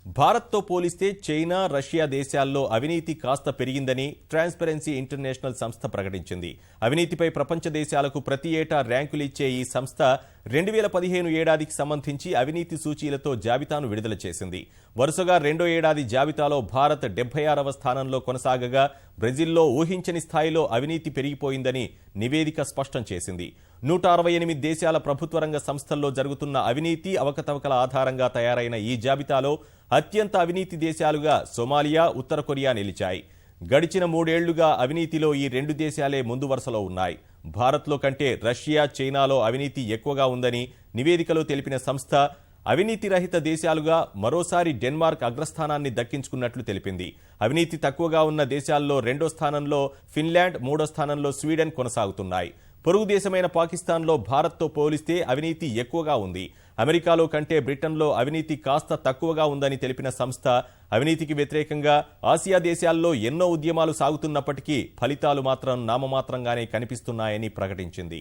భారత్తో పోలిస్తే China, Russia దేశాల్లో అవినీతి కాస్త పెరిగిందని ట్రాన్స్పరెన్సీ ఇంటర్నేషనల్ సంస్థ ప్రకటించింది. అవినీతిపై ప్రపంచ దేశాలకు ప్రతి ఏటా ర్యాంకులు ఇచ్చే ఈ సంస్థ 2015 ఏడాదికి సంబంధించి అవినీతి సూచీలతో జాబితాను విడుదల చేసింది. వరుసగా రెండో ఏడాది జాబితాలో భారత్ 76వ స్థానంలో కొనసాగగా బ్రెజిల్లో ఊహించని స్థాయిలో అవినీతి పెరిగిపోయిందని నివేదిక స్పష్టం చేసింది. 168 దేశాల ప్రభుత్వ రంగ సంస్థల్లో జరుగుతున్న అవినీతి అవకతవకల ఆధారంగా తయారైన ఈ జాబితాలో అత్యంత అవినీతి దేశాలుగా సోమాలియా, ఉత్తర కొరియా నిలిచాయి. గడిచిన 3 ఏళ్లుగా అవినీతిలో ఈ రెండు దేశాలే ముందు వరుసలో ఉన్నాయి. భారత్లో కంటే రష్యా, చైనాలో అవినీతి ఎక్కువగా ఉందని నివేదికలో తెలిపిన సంస్థ అవినీతి రహిత దేశాలుగా మరోసారి డెన్మార్క్ అగ్రస్థానాన్ని దక్కించుకున్నట్లు తెలిపింది. అవినీతి తక్కువగా ఉన్న దేశాల్లో రెండో స్థానంలో ఫిన్లాండ్, మూడో స్థానంలో స్వీడన్ కొనసాగుతున్నాయి. పొరుగు దేశమైన పాకిస్తాన్లో భారత్తో పోలిస్తే అవినీతి ఎక్కువగా ఉంది. అమెరికాలో కంటే బ్రిటన్లో అవినీతి కాస్త తక్కువగా ఉందని తెలిపిన సంస్థ అవినీతికి వ్యతిరేకంగా ఆసియా దేశాల్లో ఎన్నో ఉద్యమాలు సాగుతున్నప్పటికీ ఫలితాలు మాత్రం నామమాత్రంగానే కనిపిస్తున్నాయని ప్రకటించింది.